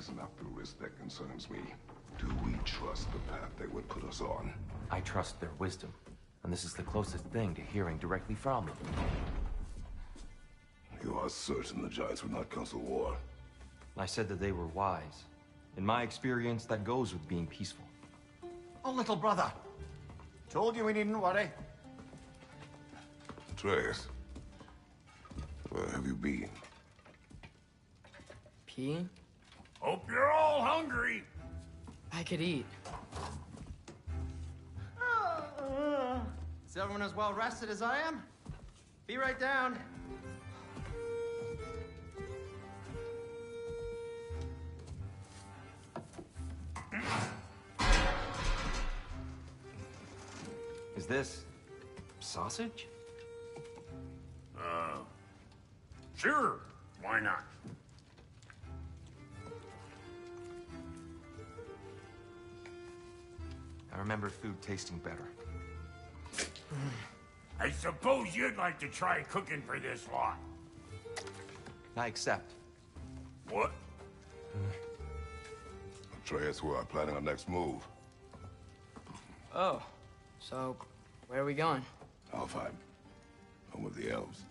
is not the risk that concerns me. Do we trust the path they would put us on? I trust their wisdom, and this is the closest thing to hearing directly from them. You are certain the Giants would not counsel war? I said that they were wise. In my experience, that goes with being peaceful. Oh, little brother. Told you we needn't worry. Atreus, where have you been? Peeing? Hope you're all hungry. I could eat. Is everyone as well rested as I am? Be right down. Is this sausage? Sure, why not? I remember food tasting better. I suppose you'd like to try cooking for this lot. I accept. What? Atreus, we are planning our next move. Oh, so where are we going? Alfheim, home of the elves.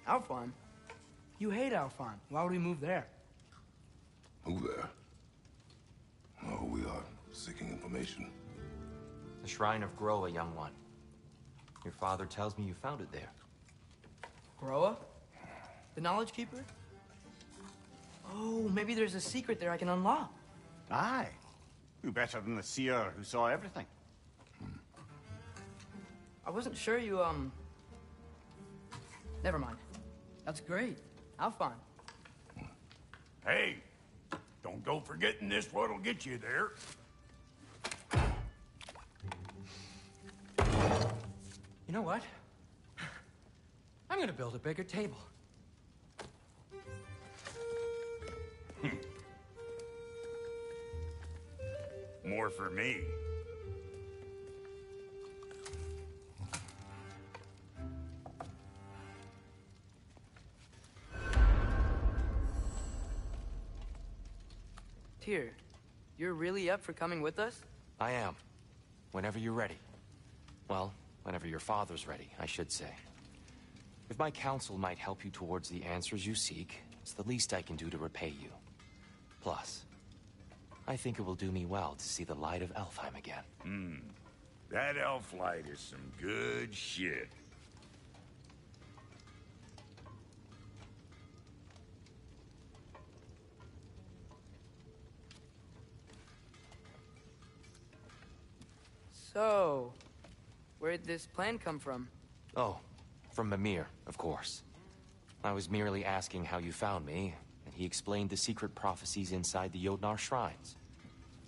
Alfheim? You hate Alfheim. Why would we move there? Who there? Oh, we are seeking information. The Shrine of Groa, young one. Your father tells me you found it there. Groa? The Knowledge Keeper? Oh, maybe there's a secret there I can unlock. Aye. Who better than the seer who saw everything? I wasn't sure you, Never mind. That's great. Alfheim. Hey, don't go forgetting this what'll get you there. You know what? I'm gonna build a bigger table. More for me. Tyr, you're really up for coming with us? I am. Whenever you're ready. Well, whenever your father's ready, I should say. If my counsel might help you towards the answers you seek, it's the least I can do to repay you. Plus, I think it will do me well to see the light of Alfheim again. That elf light is some good shit. So, where'd this plan come from? Oh, from Mimir, of course. I was merely asking how you found me, and he explained the secret prophecies inside the Jotnar shrines.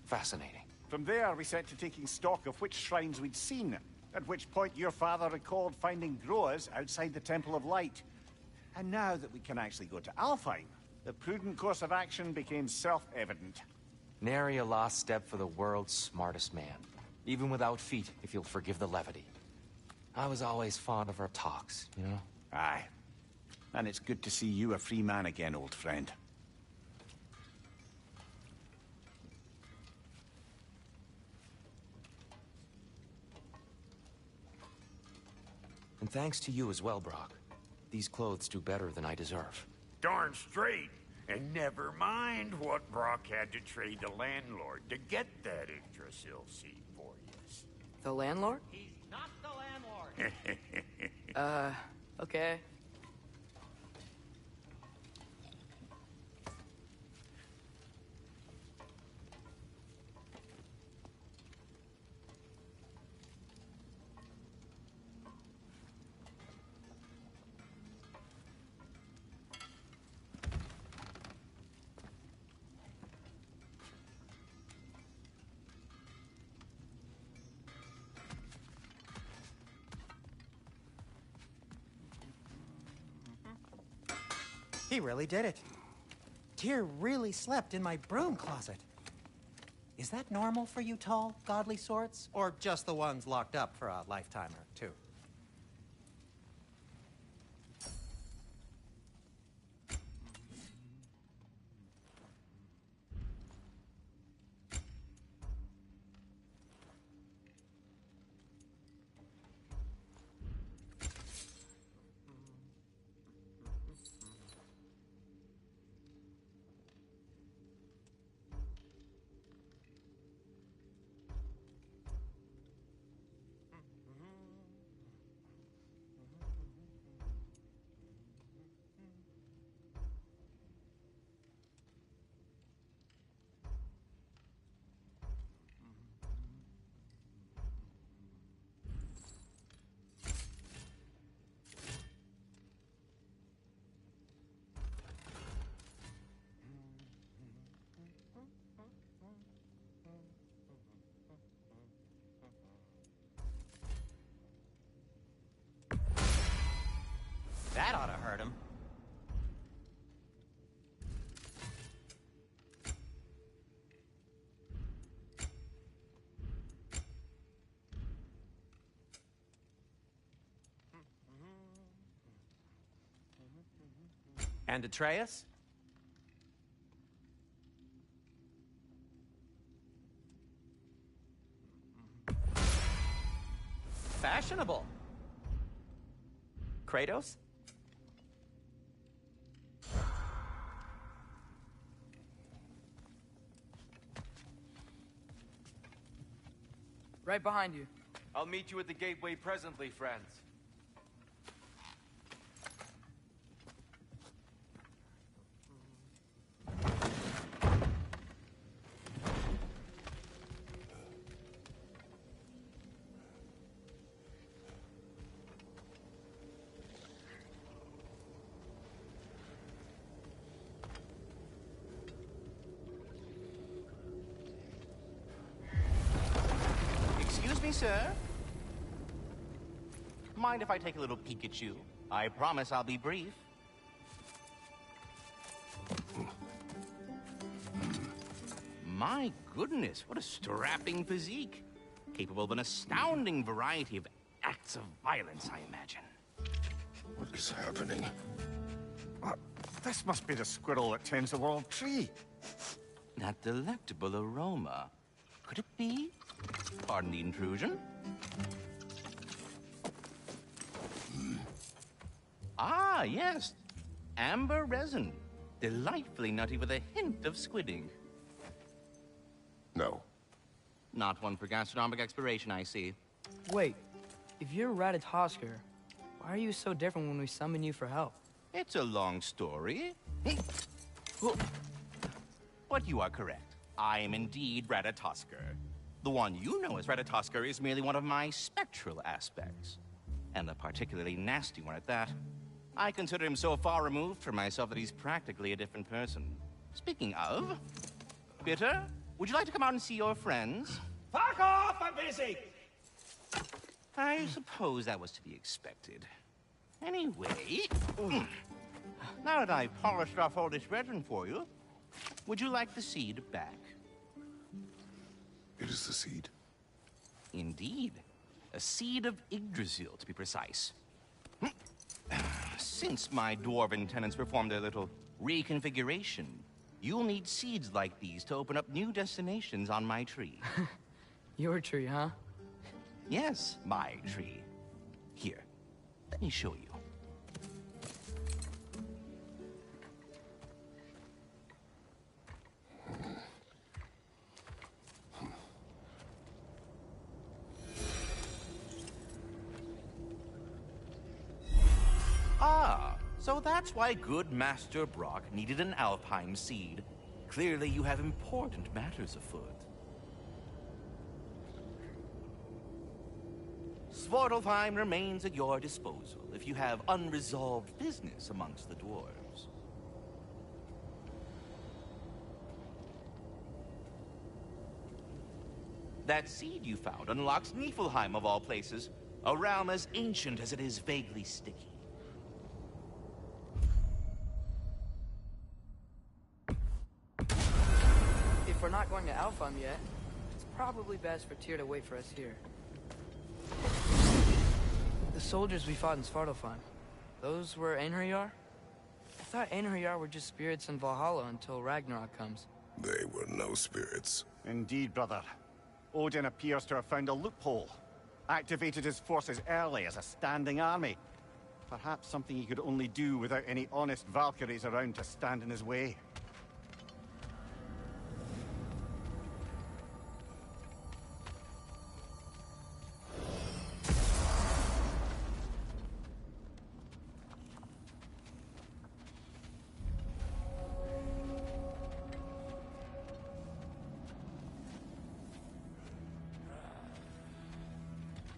Fascinating. From there, we set to taking stock of which shrines we'd seen, at which point your father recalled finding Groas outside the Temple of Light. And now that we can actually go to Alfheim, the prudent course of action became self-evident. Nary a lost step for the world's smartest man. Even without feet, if you'll forgive the levity. I was always fond of our talks, you know? Aye. And it's good to see you a free man again, old friend. And thanks to you as well, Brock. These clothes do better than I deserve. Darn straight. And never mind what Brock had to trade the landlord to get that Yggdrasil seed for you. The landlord? He's not the landlord. Okay. He really did it. Tyr really slept in my broom closet. Is that normal for you tall, godly sorts? Or just the ones locked up for a lifetime or two? That ought to hurt him. And Atreus? Fashionable. Kratos? Right behind you. I'll meet you at the gateway presently, friends. Excuse me, sir. Mind if I take a little peek at you? I promise I'll be brief. My goodness, what a strapping physique. Capable of an astounding variety of acts of violence, I imagine. What is happening? This must be the squirrel that tends the world tree. That delectable aroma. Could it be? Pardon the intrusion. Ah, yes. Amber resin. Delightfully nutty with a hint of squidding. No. Not one for gastronomic exploration, I see. Wait, if you're Ratatosker, why are you so different when we summon you for help? It's a long story. But you are correct. I am indeed Ratatosker. The one you know as Ratatosker is merely one of my spectral aspects. And a particularly nasty one at that. I consider him so far removed from myself that he's practically a different person. Speaking of, Bitter, would you like to come out and see your friends? Fuck off! I'm busy! I suppose that was to be expected. Anyway, now that I've polished off all this resin for you, would you like the seed back? It is the seed. Indeed. A seed of Yggdrasil, to be precise. Since my dwarven tenants performed their little reconfiguration, you'll need seeds like these to open up new destinations on my tree. Your tree, huh? Yes, my tree. Here, let me show you. Ah, so that's why good Master Brock needed an Alpine seed. Clearly you have important matters afoot. Svartalfheim remains at your disposal if you have unresolved business amongst the dwarves. That seed you found unlocks Niflheim of all places, a realm as ancient as it is vaguely sticky. If we're not going to Alfheim yet, it's probably best for Tyr to wait for us here. The soldiers we fought in Svartalfheim, those were Einherjar? I thought Einherjar were just spirits in Valhalla until Ragnarok comes. They were no spirits. Indeed, brother. Odin appears to have found a loophole. Activated his forces early as a standing army. Perhaps something he could only do without any honest Valkyries around to stand in his way.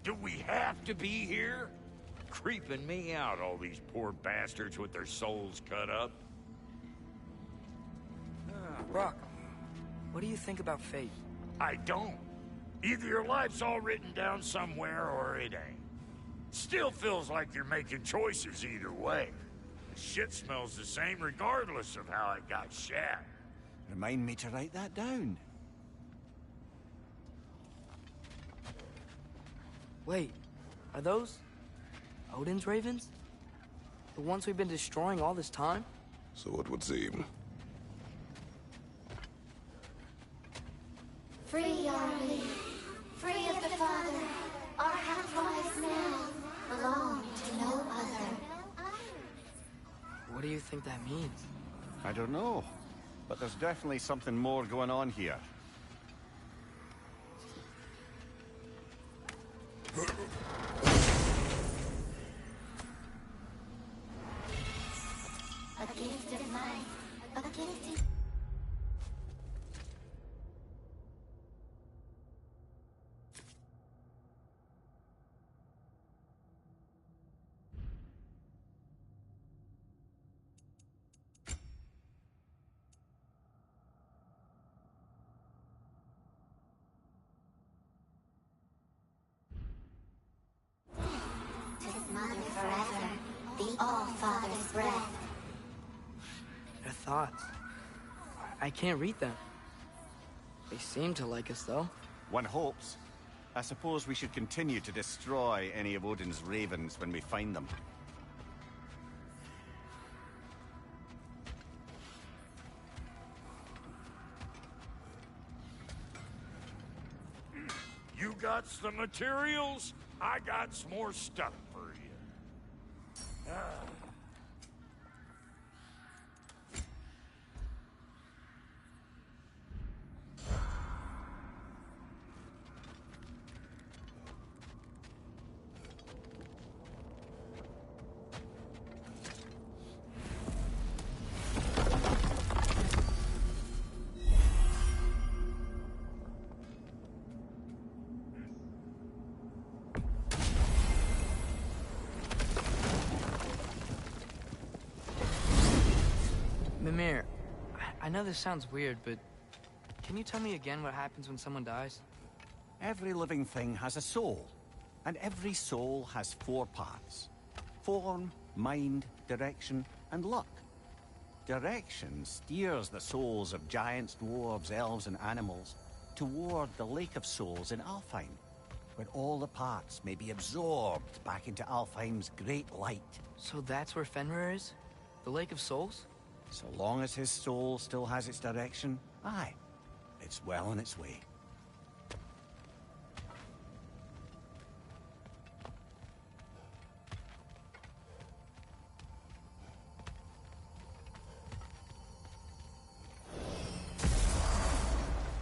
Do we have to be here? Creeping me out, all these poor bastards with their souls cut up. Brock, what do you think about fate? I don't. Either your life's all written down somewhere or it ain't. Still feels like you're making choices either way. The shit smells the same regardless of how it got shat. Remind me to write that down. Wait, are those Odin's ravens? The ones we've been destroying all this time? So it would seem. Free are we, free of the Father. Our half-lives now belong to no other. What do you think that means? I don't know, but there's definitely something more going on here. A gift of life, a gift of... Tis mother forever, the All-Father's breath. Their thoughts. I can't read them. They seem to like us, though. One hopes. I suppose we should continue to destroy any of Odin's ravens when we find them. You got the materials, I got more stuff for you. Mimir, I know this sounds weird, but can you tell me again what happens when someone dies? Every living thing has a soul, and every soul has 4 parts. Form, mind, direction, and luck. Direction steers the souls of giants, dwarves, elves, and animals toward the Lake of Souls in Alfheim, where all the parts may be absorbed back into Alfheim's great light. So that's where Fenrir is? The Lake of Souls? So long as his soul still has its direction, aye, it's well on its way.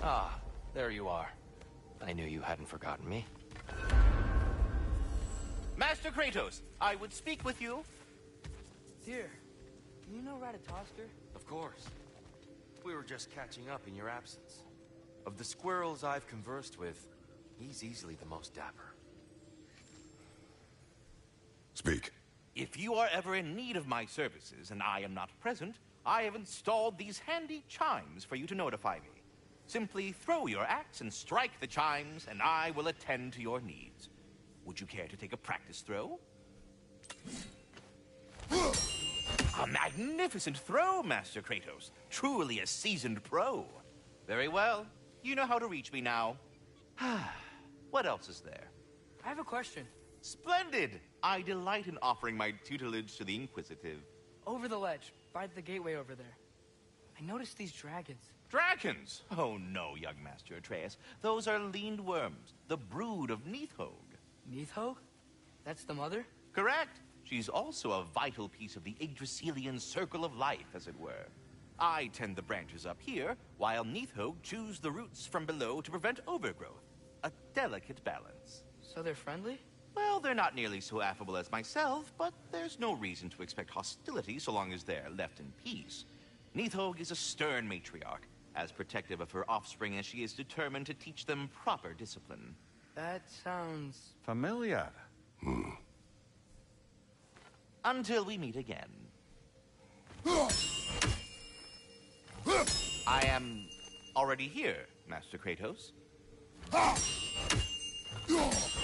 Ah, there you are. I knew you hadn't forgotten me. Master Kratos, I would speak with you. Dear, do you know Ratatoskr? Of course. We were just catching up in your absence. Of the squirrels I've conversed with, he's easily the most dapper. Speak. If you are ever in need of my services and I am not present, I have installed these handy chimes for you to notify me. Simply throw your axe and strike the chimes, and I will attend to your needs. Would you care to take a practice throw? A magnificent throw, Master Kratos. Truly a seasoned pro. Very well. You know how to reach me now. What else is there? I have a question. Splendid! I delight in offering my tutelage to the inquisitive. Over the ledge, by the gateway over there. I noticed these dragons. Dragons? Oh no, young Master Atreus. Those are leaned worms, the brood of Nidhogg. Nidhogg? That's the mother? Correct. She's also a vital piece of the Yggdrasilian circle of life, as it were. I tend the branches up here, while Nidhogg chews the roots from below to prevent overgrowth. A delicate balance. So they're friendly? Well, they're not nearly so affable as myself, but there's no reason to expect hostility so long as they're left in peace. Nidhogg is a stern matriarch, as protective of her offspring as she is determined to teach them proper discipline. That sounds... Familiar. Until we meet again. I am already here, Master Kratos.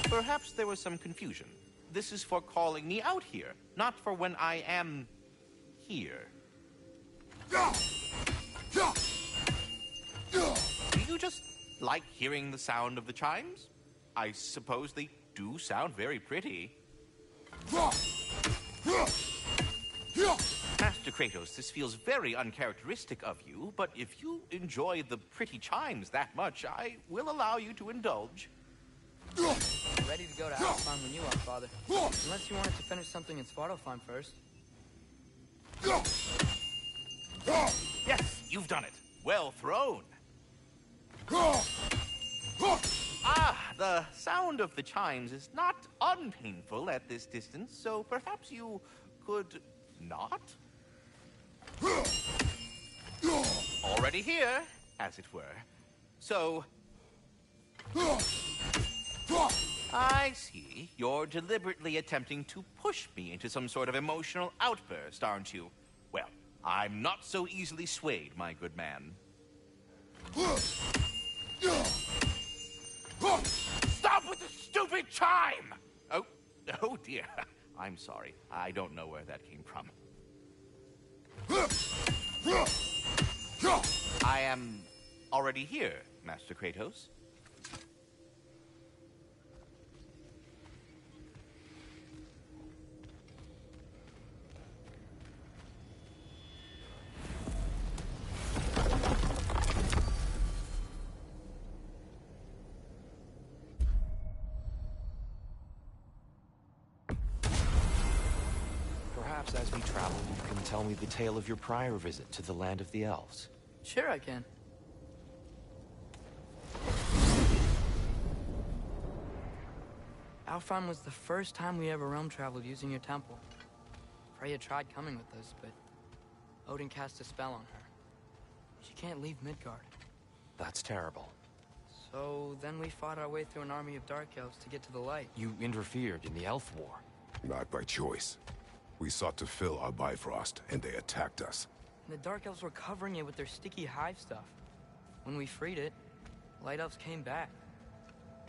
Perhaps there was some confusion. this is for calling me out here, not for when I am here. Do you just like hearing the sound of the chimes? I suppose they do sound very pretty. Master Kratos, this feels very uncharacteristic of you, but if you enjoy the pretty chimes that much, I will allow you to indulge. I'm ready to go to Alfheim when you are, Father. Unless you wanted to finish something in Svartalfheim first. Yes, you've done it. Well thrown. Ah, the sound of the chimes is not unpainful at this distance, so perhaps you could not? Already here, as it were. So... I see. You're deliberately attempting to push me into some sort of emotional outburst, aren't you? Well, I'm not so easily swayed, my good man. Stop with the stupid chime! Oh dear. I'm sorry. I don't know where that came from. I am already here, Master Kratos. Perhaps as we travel, you can tell me the tale of your prior visit to the land of the elves. Sure I can. Alfheim was the first time we ever realm traveled using your temple. Freya tried coming with us, but Odin cast a spell on her. She can't leave Midgard. That's terrible. So then we fought our way through an army of dark elves to get to the light. You interfered in the Elf War. Not by choice. We sought to fill our Bifrost, and they attacked us. And the dark elves were covering it with their sticky hive stuff. When we freed it, light elves came back.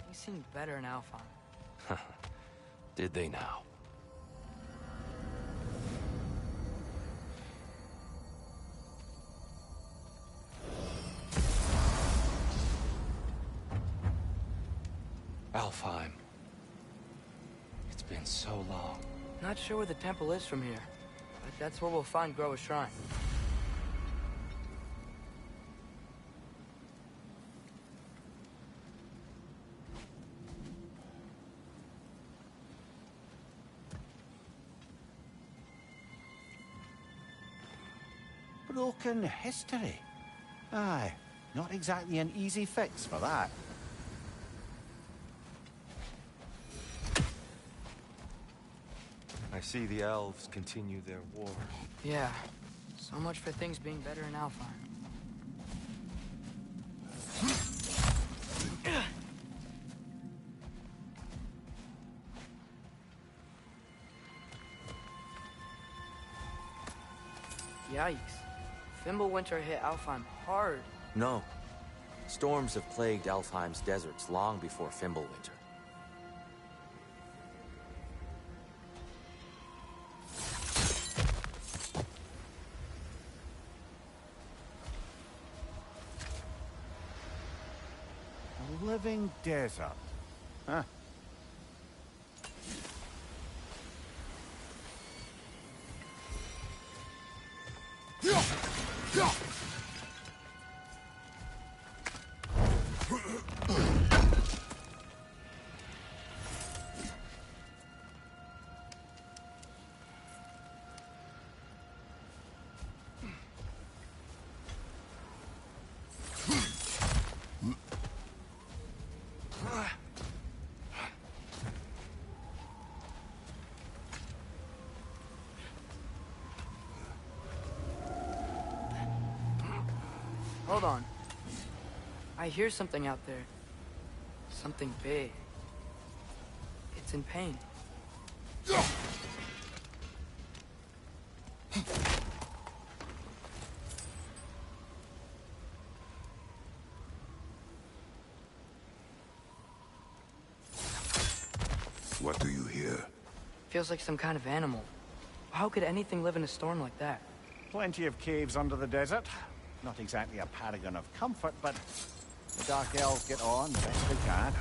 They seemed better in Alfheim. Did they now? Alfheim. It's been so long. Not sure where the temple is from here, but that's where we'll find Groa's shrine. Broken history. Aye, not exactly an easy fix for that. I see the elves continue their war. Yeah, so much for things being better in Alfheim. Yikes. Fimbulwinter hit Alfheim hard. No. Storms have plagued Alfheim's deserts long before Fimbulwinter. A living desert. Huh. Hold on. I hear something out there. Something big. It's in pain. What do you hear? Feels like some kind of animal. How could anything live in a storm like that? Plenty of caves under the desert. Not exactly a paragon of comfort, but the Dark Elves get on the best they can.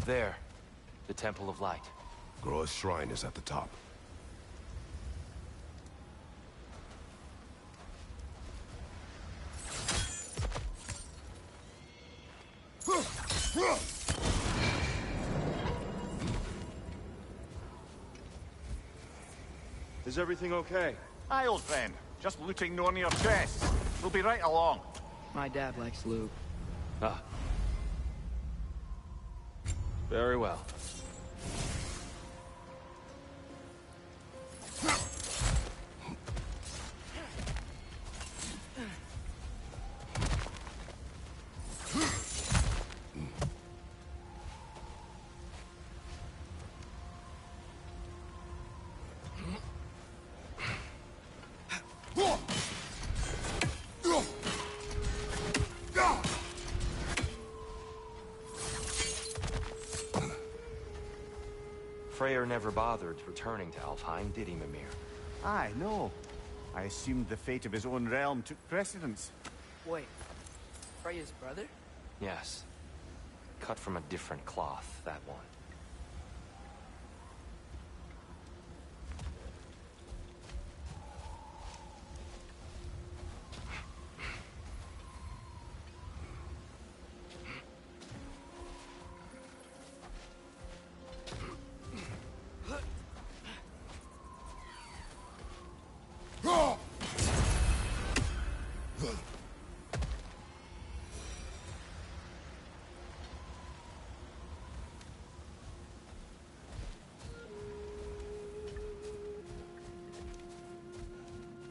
There. The Temple of Light. Groa's shrine is at the top. Is everything okay? Aye, old friend. Just looting no near chests. We'll be right along. My dad likes loot. Ah. Very well. Freyr never bothered returning to Alfheim, did he, Mimir? Aye, no. I assumed the fate of his own realm took precedence. Wait, Freya's brother? Yes. Cut from a different cloth, that one.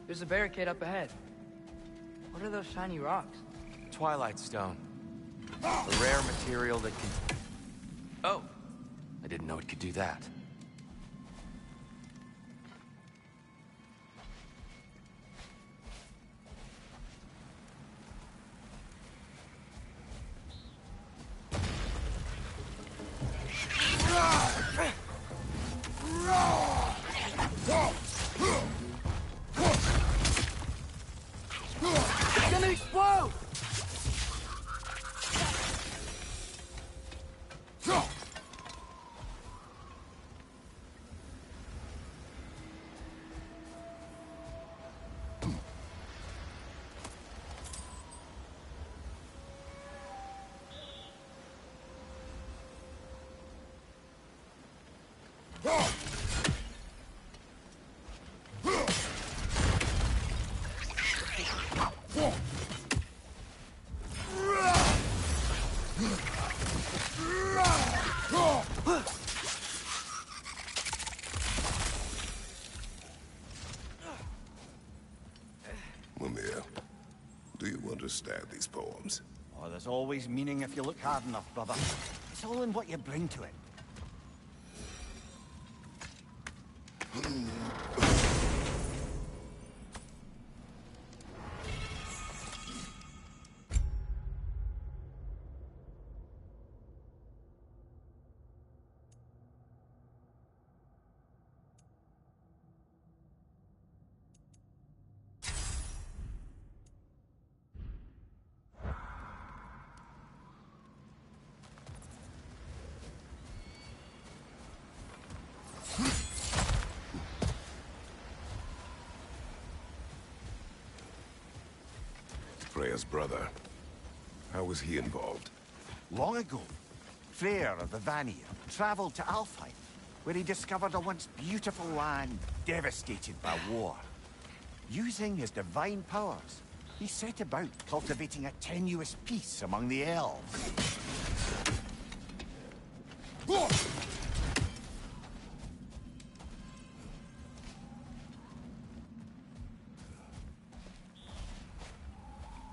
There's a barricade up ahead. What are those shiny rocks? Twilight Stone. A rare material that can... Oh! I didn't know it could do that. It's gonna explode! Mimir, do you understand these poems? Oh, there's always meaning if you look hard enough, brother. It's all in what you bring to it. Freya's brother. How was he involved? Long ago, Freyr of the Vanir traveled to Alfheim. where he discovered a once beautiful land devastated by war. Using his divine powers, he set about cultivating a tenuous peace among the elves.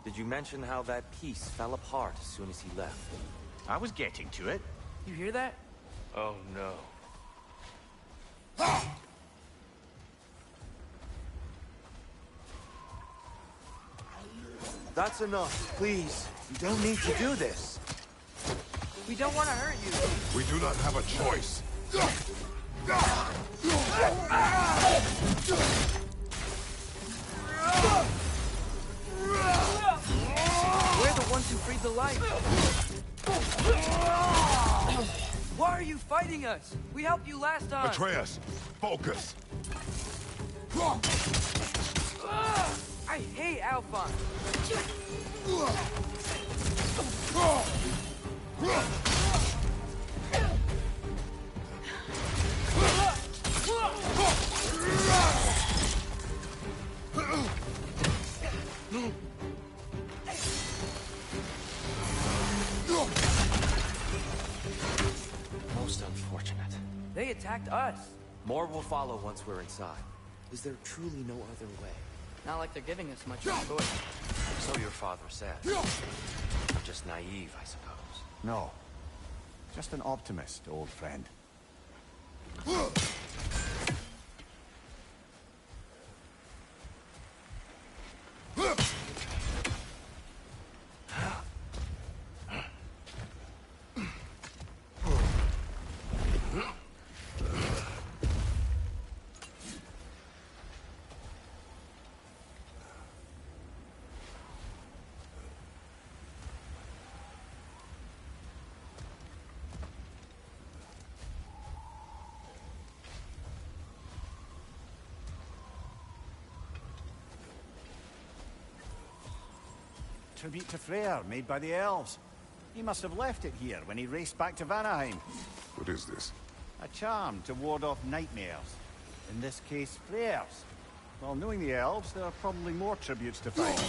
Did you mention how that peace fell apart as soon as he left? I was getting to it. You hear that? Oh no. That's enough, please. You don't need to do this. We don't want to hurt you. We do not have a choice. We're the ones who freed the light. Why are you fighting us? We helped you last time. Atreus, focus. I hate Alphonse. Most unfortunate. They attacked us. More will follow once we're inside. Is there truly no other way? Not like they're giving us much choice. So your father said. I'm just naive, I suppose. No. Just an optimist, old friend. Tribute to Freyr, made by the elves. He must have left it here when he raced back to Vanaheim. What is this? A charm to ward off nightmares. In this case, Freyr's. Well, knowing the elves, there are probably more tributes to find.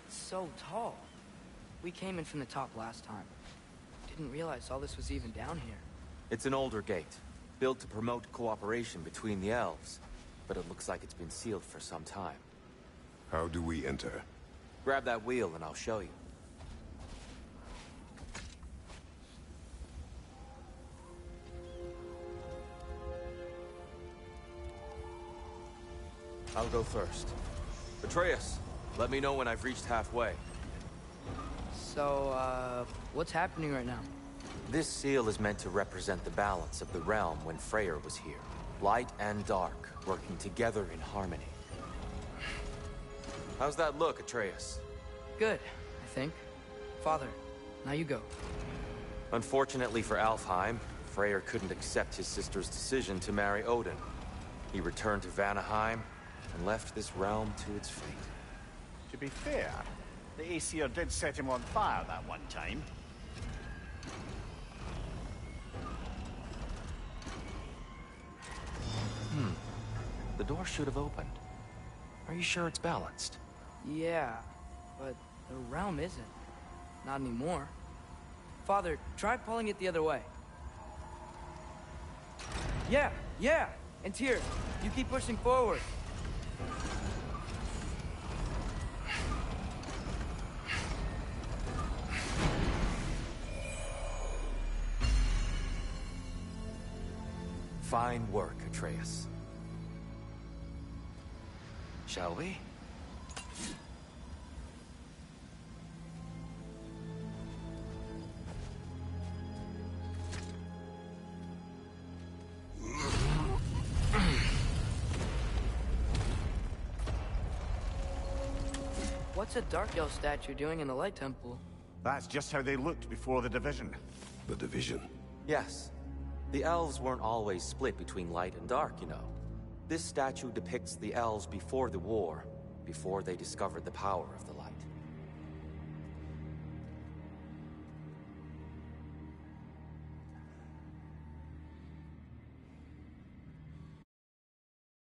So tall. We came in from the top last time. Didn't realize all this was even down here. It's an older gate, built to promote cooperation between the elves. But it looks like it's been sealed for some time. How do we enter? Grab that wheel and I'll show you. I'll go first. Atreus, let me know when I've reached halfway. So, what's happening right now? This seal is meant to represent the balance of the realm when Freyr was here. Light and dark, working together in harmony. How's that look, Atreus? Good, I think. Father, now you go. Unfortunately for Alfheim, Freyr couldn't accept his sister's decision to marry Odin. He returned to Vanaheim and left this realm to its fate. To be fair, the Aesir did set him on fire that one time. The door should have opened. Are you sure it's balanced? Yeah, but the realm isn't. Not anymore. Father, try pulling it the other way. Yeah! And Tyr, you keep pushing forward. Fine work, Atreus. Shall we? What's a Dark Elf statue doing in the Light Temple? That's just how they looked before the division. The division. Yes. The elves weren't always split between light and dark, you know. This statue depicts the elves before the war, before they discovered the power of the